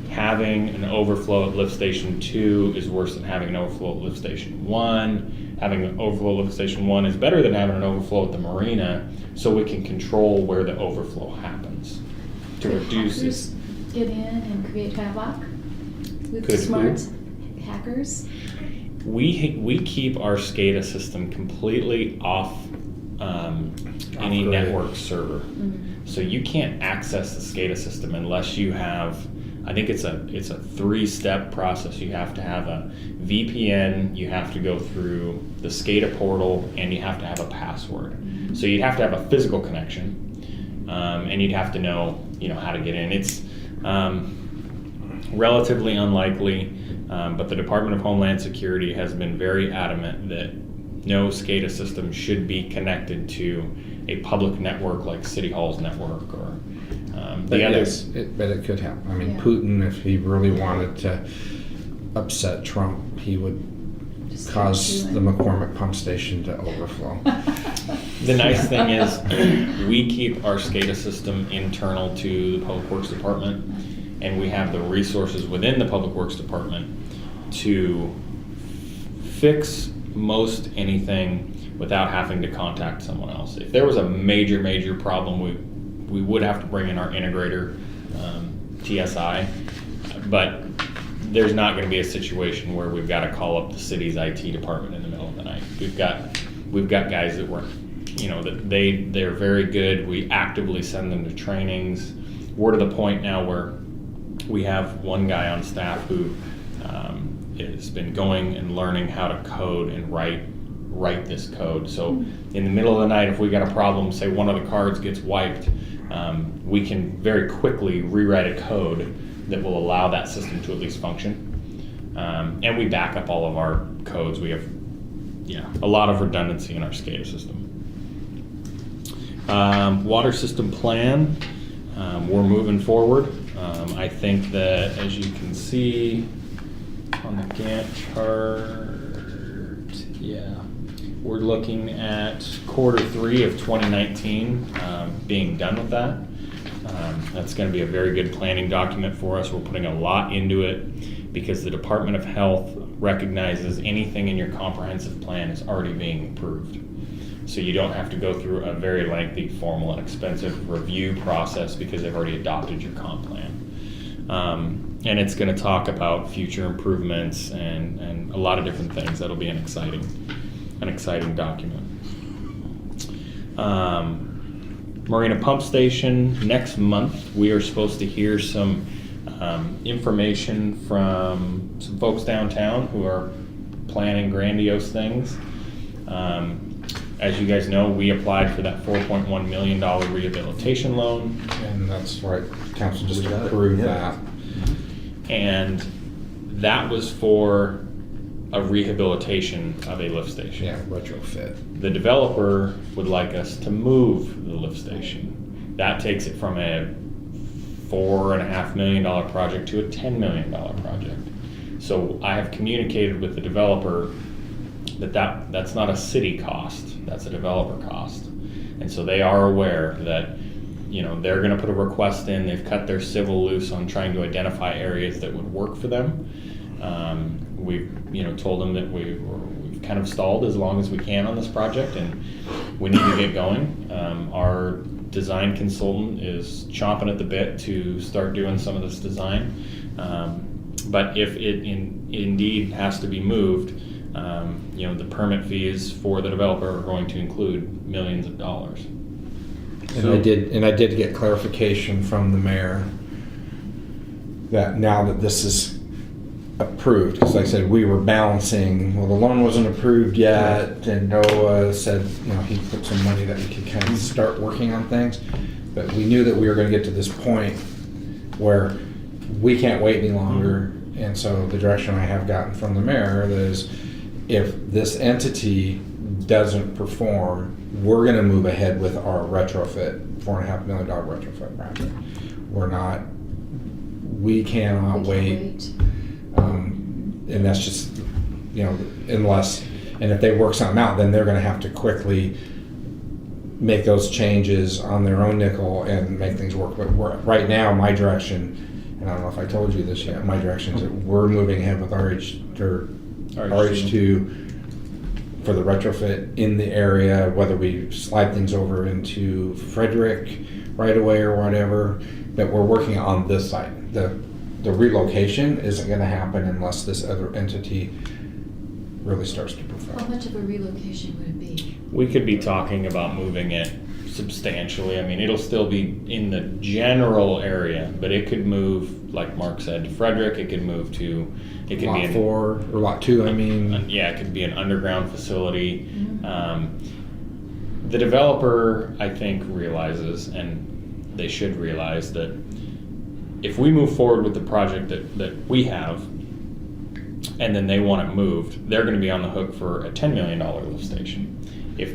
having an overflow at Lift Station 2 is worse than having an overflow at Lift Station 1. Having an overflow at Lift Station 1 is better than having an overflow at the marina, so we can control where the overflow happens to Could reduce hackers it. get in and create havoc with Could smart hackers? We keep our SCADA system completely off any Off-grid. network server. So you can't access the SCADA system unless you have, I think it's a 3-step process. You have to have a VPN, you have to go through the SCADA portal, and you have to have a password. So you'd have to have a physical connection, and you'd have to know how to get in. It's relatively unlikely, but the Department of Homeland Security has been very adamant that no SCADA system should be connected to a public network like City Hall's network or But the yes, others. but it could happen. I mean, Yeah. Putin, if he really wanted to upset Trump, he would Just cause do the it. McCormick pump station to overflow. The nice thing is, we keep our SCADA system internal to the Public Works Department, and we have the resources within the Public Works Department to fix most anything without having to contact someone else. If there was a major problem, we would have to bring in our integrator, TSI, but there's not going to be a situation where we've got to call up the city's IT department in the middle of the night. We've got guys that work, that they're very good. We actively send them to trainings. We're to the point now where we have one guy on staff who has been going and learning how to code and write this code. So in the middle of the night, if we got a problem, say one of the cards gets wiped, we can very quickly rewrite a code that will allow that system to at least function. And we back up all of our codes. We have a lot of redundancy in our SCADA system. Water system plan, we're moving forward. I think that, as you can see on the Gantt chart, we're looking at Q3 of 2019 being done with that. That's going to be a very good planning document for us. We're putting a lot into it because the Department of Health recognizes anything in your comprehensive plan is already being approved. So you don't have to go through a very lengthy, formal, and expensive review process because they've already adopted your comp plan. And it's going to talk about future improvements and a lot of different things. That'll be an exciting document. Marina Pump Station, next month we are supposed to hear some information from some folks downtown who are planning grandiose things. As you guys know, we applied for that $4.1 million rehabilitation loan. And that's right, council just We got it, approved yeah. that. And that was for a rehabilitation of a lift station. Yeah, retrofit. The developer would like us to move the lift station. That takes it from a $4.5 million project to a $10 million project. So I have communicated with the developer that's not a city cost. That's a developer cost. And so they are aware that, you know, they're gonna put a request in, they've cut their civil loose on trying to identify areas that would work for them. We've, you know, told them that we've kind of stalled as long as we can on this project, and we need to get going. Our design consultant is chomping at the bit to start doing some of this design. But if it indeed has to be moved, you know, the permit fees for the developer are going to include millions of dollars. And I did get clarification from the mayor that now that this is approved, because like I said, we were balancing, well, the loan wasn't approved yet, and Noah said, you know, he put some money that we could kind of start working on things, but we knew that we were going to get to this point where we can't wait any longer, and so the direction I have gotten from the mayor is if this entity doesn't perform, we're going to move ahead with our retrofit, $4.5 million retrofit project. We cannot wait. And that's just, you know, and if they work something out, then they're going to have to quickly make those changes on their own nickel and make things work. But right now, my direction, and I don't know if I told you this yet, my direction is that we're moving ahead with RH2 for the retrofit in the area, whether we slide things over into Frederick right away or whatever, but we're working on this site. The relocation isn't going to happen unless this other entity really starts to How perform. much of a relocation would it be? We could be talking about moving it substantially. I mean, it'll still be in the general area, but it could move, like Mark said, to Frederick. It could move to, it could Lot be 4 or Lot 2, I mean. yeah, it could be an underground facility. The developer, I think, realizes, and they should realize, that if we move forward with the project that we have, and then they want it moved, they're going to be on the hook for a $10 million lift station. If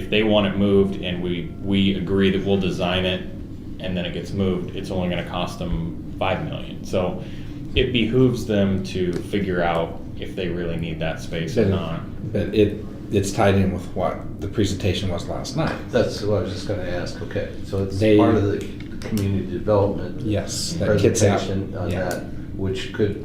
they want it moved and we agree that we'll design it and then it gets moved, it's only going to cost them $5 million. So it behooves them to figure out if they really need that space or not. But it's tied in with what the presentation was last night. That's what I was just going to ask. Okay, so it's They- part of the community development Yes, that kits out. presentation on Yeah. that, which could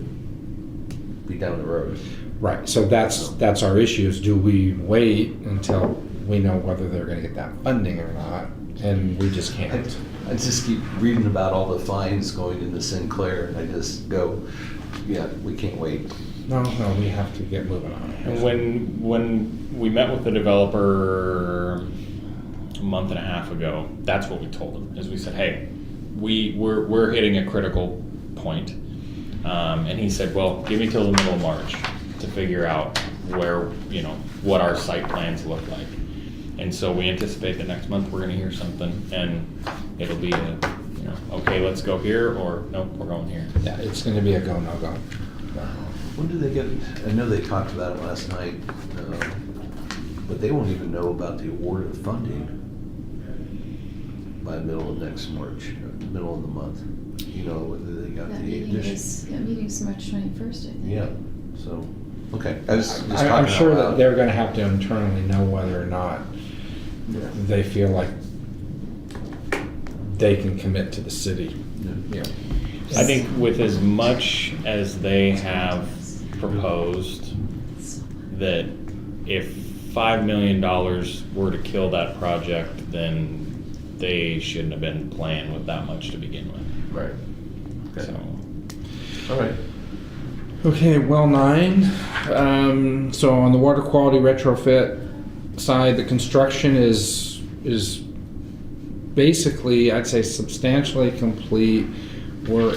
be down the road. Right, so that's our issue, is do we wait until we know whether they're gonna get that funding or not, and we just can't. I just keep reading about all the fines going into Sinclair, and I just go, yeah, we can't wait. No, we have to get moving on And it. when we met with the developer a month and a half ago, that's what we told them. Is we said, hey, we're hitting a critical point. And he said, well, give me till the middle of March to figure out where, you know, what our site plans look like. And so we anticipate that next month we're gonna hear something, and it'll be okay, let's go here, or nope, we're going here. Yeah, it's gonna be a go, no go. When do they get, I know they talked about it last night, but they won't even know about the award of funding by the middle of next March, middle of the month. You know, whether they got That the meeting addition. that meeting's March 21st, I think. Yeah, so, okay. I was just I'm talking sure out that loud. they're gonna have to internally know whether or not Yeah. they feel like they can commit to the city. Yeah. You know. I think with as much as they have proposed, that if $5 million were to kill that project, then they shouldn't have been playing with that much to begin with. Right. Okay. So, All right. Okay, well, 9. So on the water quality retrofit side, the construction is basically, I'd say, substantially complete. We're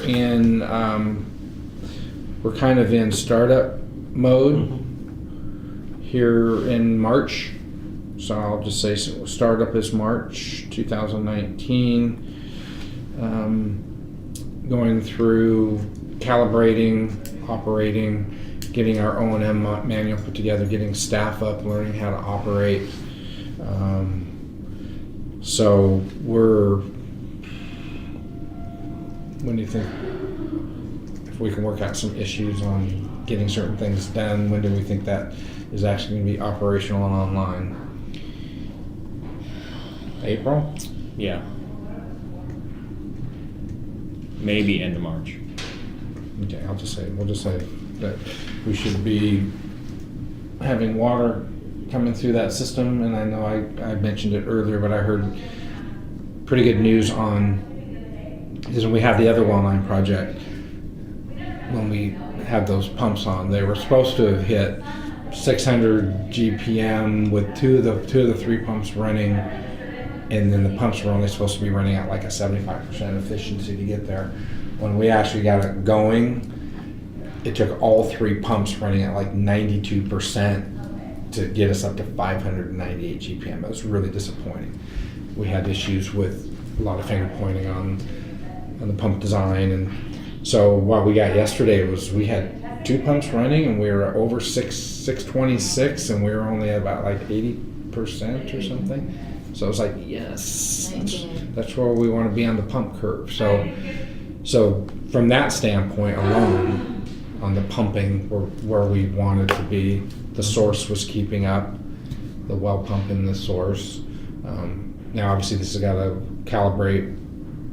kind of in startup mode here in March. So I'll just say startup is March 2019. Going through calibrating, operating, getting our O&M manual put together, getting staff up, learning how to operate. So when do you think, if we can work out some issues on getting certain things done, when do we think that is actually going to be operational and online? April? Yeah. Maybe end of March. Okay, we'll just say that we should be having water coming through that system, and I know I mentioned it earlier, but I heard pretty good news because when we had the other well line project, when we had those pumps on, they were supposed to have hit 600 GPM with two of the three pumps running, and then the pumps were only supposed to be running at like a 75% efficiency to get there. When we actually got it going, it took all three pumps running at like 92% to get us up to 598 GPM. It was really disappointing. We had issues with a lot of finger pointing on the pump design, and so what we got yesterday was we had two pumps running and we were over 626, and we were only about like 80% or something. So I was like, yes, that's where we want to be on the pump curve. So from that standpoint alone, on the pumping, where we wanted to be, the source was keeping up, the well pump in the source. Now obviously this has got to calibrate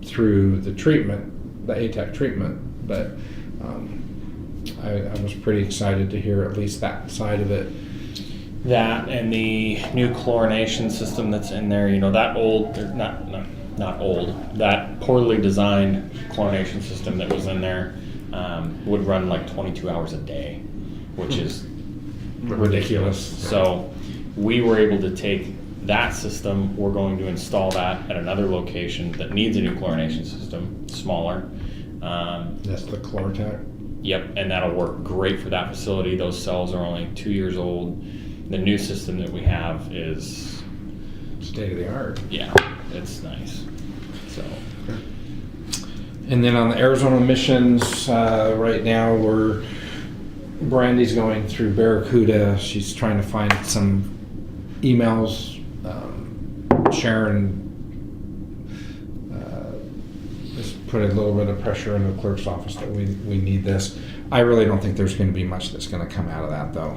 through the treatment, the ATEC treatment, but I was pretty excited to hear at least that side of it. That and the new chlorination system that's in there, that old, not old, that poorly designed chlorination system that was in there would run like 22 hours a day, which is Ridiculous. So we were able to take that system, we're going to install that at another location that needs a new chlorination system, smaller. That's the Chlortec. Yep, and that'll work great for that facility. Those cells are only 2 years old. The new system that we have is State of the art. yeah, it's nice. So And then on the Arizona missions, right now Brandy's going through Barracuda. She's trying to find some emails. Sharon just put a little bit of pressure in the clerk's office that we need this. I really don't think there's going to be much that's going to come out of that, though.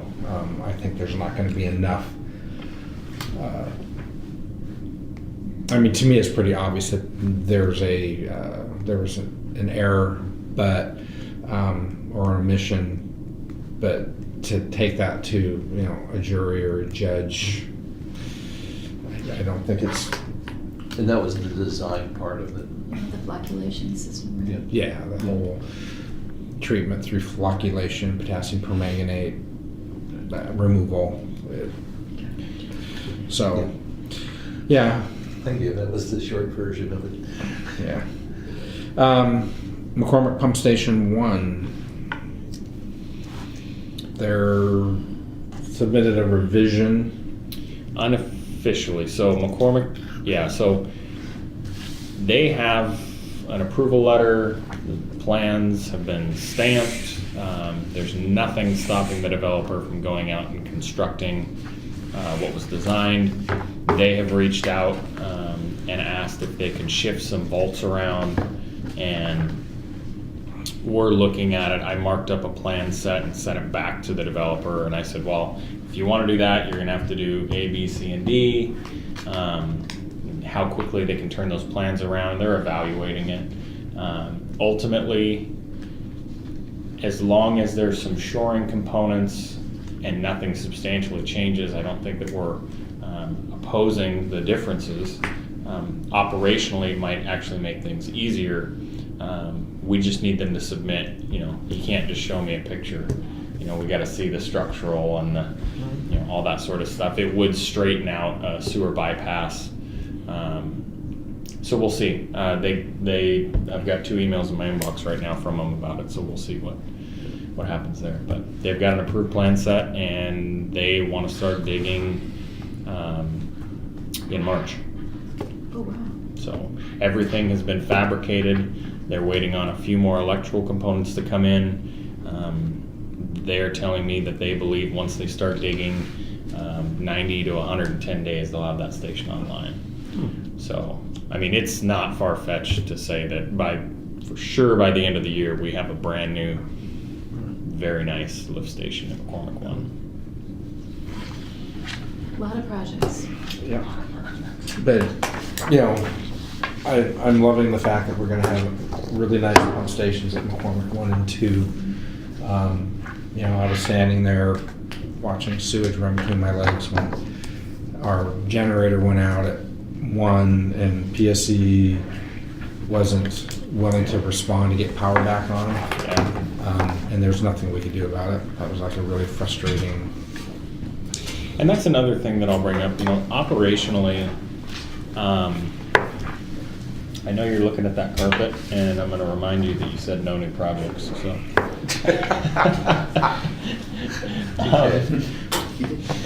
I think there's not going to be enough. I mean, to me, it's pretty obvious that there was an error, but or an omission, but to take that to a jury or a judge, I don't think it's. And that was the design part of it. The flocculation system, right? Yeah, the whole treatment through flocculation, potassium permanganate removal. So, yeah. Thank you. That was the short version of it. Yeah. McCormick Pump Station 1. They're submitted a revision. unofficially, so McCormick, so they have an approval letter, the plans have been stamped, there's nothing stopping the developer from going out and constructing what was designed. They have reached out and asked if they could shift some vaults around, and we're looking at it. I marked up a plan set and sent it back to the developer, and I said, well, if you want to do that, you're going to have to do A, B, C, and D. How quickly they can turn those plans around. They're evaluating it. Ultimately, as long as there's some shoring components and nothing substantially changes, I don't think that we're opposing the differences. Operationally, it might actually make things easier. We just need them to submit, you can't just show me a picture. We got to see the structural and the, all that sort of stuff. It would straighten out a sewer bypass. So we'll see. I've got 2 emails in my inbox right now from them about it, so we'll see what happens there. But they've got an approved plan set, and they want to start digging in March. Oh, wow. So everything has been fabricated. They're waiting on a few more electrical components to come in. They're telling me that they believe once they start digging, 90 to 110 days, they'll have that station online. So, I mean, it's not far-fetched to say that for sure by the end of the year, we have a brand new, very nice lift station in McCormick 1. A lot of projects. Yeah. But, you know, I'm loving the fact that we're gonna have really nice pump stations at McCormick 1 and 2. You know, I was standing there watching sewage run between my legs when our generator went out at 1 and PSC wasn't willing to respond to get power back on. And there's nothing we could do about it. That was like a really frustrating. And that's another thing that I'll bring up, you know, operationally, I know you're looking at that carpet, and I'm gonna remind you that you said no new projects, so.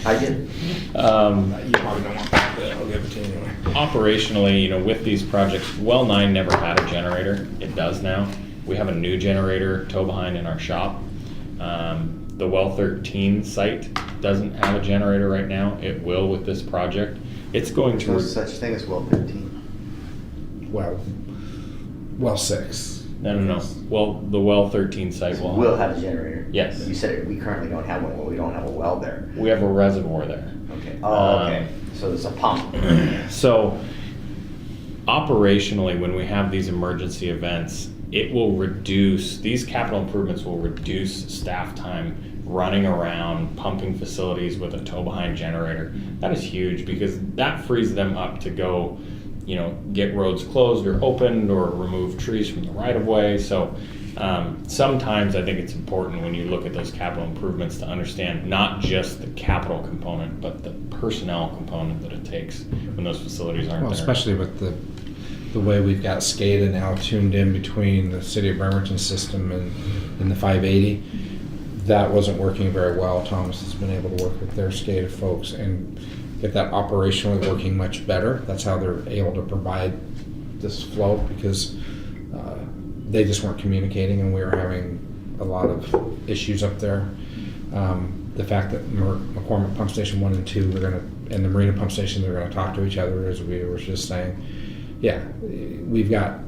I did. You probably don't want that, but I'll give it to you anyway. Operationally, you know, with these projects, Well 9 never had a generator. It does now. We have a new generator tow behind in our shop. The Well 13 site doesn't have a generator right now. It will with this project. It's going There's no to. such thing as Well 13. Well 6. No. Well, the Well 13 site will. We'll have a generator. Yes. You said we currently don't have one. Well, we don't have a well there. We have a reservoir there. Okay. Oh, okay. So there's a pump. So, operationally, when we have these emergency events, it will reduce, these capital improvements will reduce staff time running around pumping facilities with a tow-behind generator. That is huge because that frees them up to go, you know, get roads closed or opened or remove trees from the right-of-way. So sometimes I think it's important when you look at those capital improvements to understand not just the capital component, but the personnel component that it takes when those facilities aren't Well, there. especially with the way we've got SCADA now tuned in between the City of Bremerton system and the 580. That wasn't working very well. Thomas has been able to work with their SCADA folks and get that operationally working much better. That's how they're able to provide this flow because they just weren't communicating and we were having a lot of issues up there. The fact that McCormick Pump Station 1 and 2 and the Marina Pump Station, they're going to talk to each other, as we were just saying. Yeah, we've got,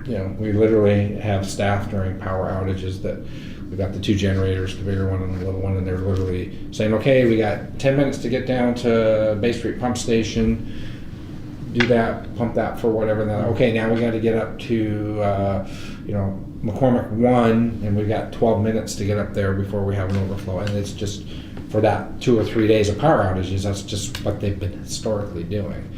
you know, we literally have staff during power outages that we've got the 2 generators, the bigger one and the little one, and they're literally saying, okay, we got 10 minutes to get down to Bay Street Pump Station, do that, pump that for whatever, and then, okay, now we got to get up to, you know, McCormick 1, and we've got 12 minutes to get up there before we have an overflow, and it's just, for that 2 or 3 days of power outages, that's just what they've been historically doing.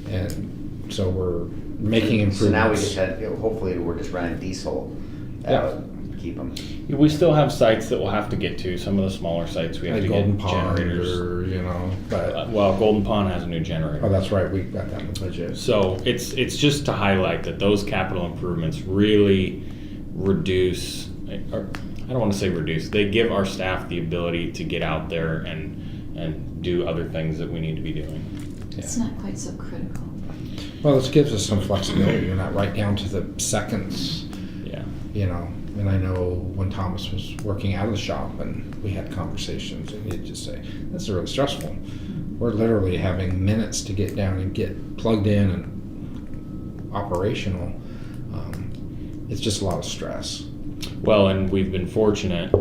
And so we're making improvements. So now we just had, hopefully we're just running diesel. Yeah. Keep them. We still have sites that we'll have to get to. Some of the smaller sites we have Like to Golden get Pond generators. or, you know, but, Well, Golden Pond has a new generator. oh, that's right, we got that in the budget. So it's just to highlight that those capital improvements really reduce, or I don't want to say reduce, they give our staff the ability to get out there and do other things that we need to be doing. It's not quite so critical. Well, this gives us some flexibility. You're not right down to the seconds, Yeah. you know. And I know when Thomas was working out of the shop and we had conversations and he'd just say, this is really stressful. We're literally having minutes to get down and get plugged in and operational. It's just a lot of stress. Well, and we've been fortunate,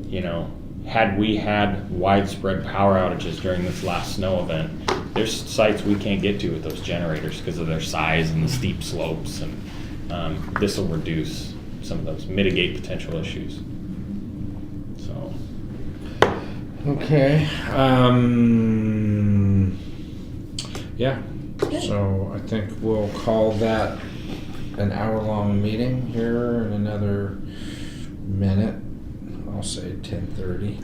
you know, had we had widespread power outages during this last snow event, there's sites we can't get to with those generators because of their size and the steep slopes, and this will reduce some of those, mitigate potential issues. So. Okay. Yeah. So I think we'll call that an hour-long meeting here in another minute. I'll say 10:30.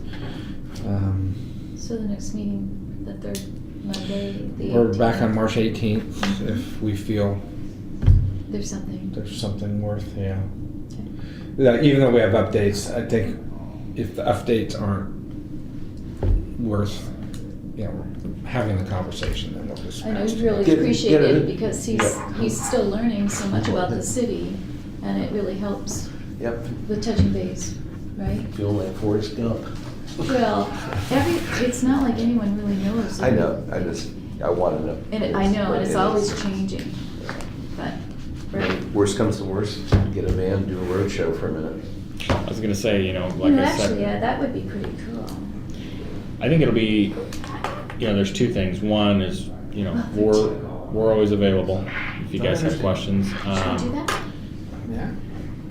So the next meeting, the third Monday, the We're 18th, back on March 18th if we feel there's something. there's something worth, yeah. Okay. Yeah, even though we have updates, I think if the updates aren't worth, you know, having the conversation, then we'll just. I know he'd really Get appreciate it. it because he's still learning so much about the city, and it really helps Yep. with touching base, right? Feel like Forrest Gump. Well, it's not like anyone really knows. I know, I want to know. And I know, and it's always changing, but, right. Worst comes to worst, get a van, do a road show for a minute. I was gonna say, you know, You like know, I actually, said, yeah, that would be pretty cool. I think it'll be, you know, there's two things. One is you know, Oh, we're always available if you I guys have understand. questions. Should we do that? Yeah.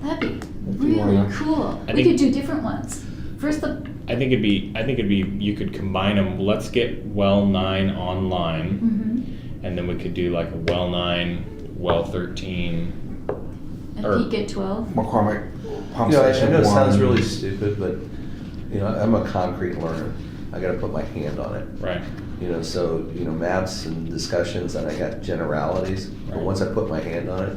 That'd be If you really wanna- cool. I We think- could do different ones. First the, I think it'd be, you could combine them. Let's get well 9 online, mhm. and then we could do like a well 9, well 13. And Or- peak at 12. McCormick Pump You know, I Station know it sounds 1. really stupid, but, you know, I'm a concrete learner. I gotta put my hand on it. Right. You know, so, you know, maps and discussions, and I got generalities, but Right. once I put my hand on it.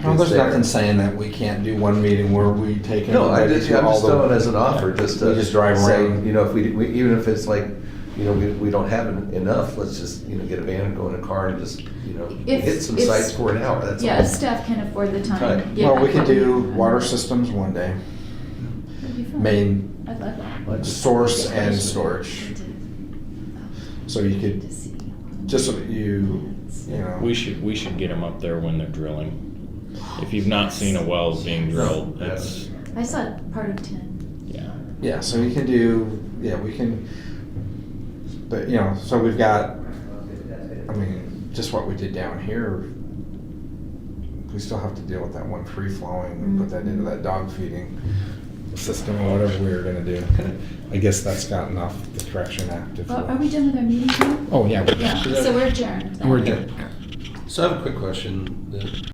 Well, there's it's there. nothing saying that we can't do one meeting where we take No, I'm everybody just to all throwing it the. as an offer, just to. We just drive say, around. You know, if we, even if it's like, you know, we don't have enough, let's just, you know, get a van and go in a car and just, you know, If- hit some if- sites for an hour, that's all. Yeah, if staff can afford the time. Right. get Well, we back could what do water systems one day, That'd be fun. main I'd love that. But- source and storage. So you could, To see. just so you know. We should get them up there when they're drilling. If you've not seen a well being drilled, No. it's, I saw part of 10. yeah. Yeah, so you can do, yeah, we can, but, you know, so we've got, I mean, just what we did down here, we still have to deal with that one free-flowing, and put that into that dog feeding system or whatever we were gonna do. I guess that's got enough, the correction active. Well, are we done with our meeting now? Oh, yeah. Yeah, so we're adjourned. then. We're good. So I have a quick question.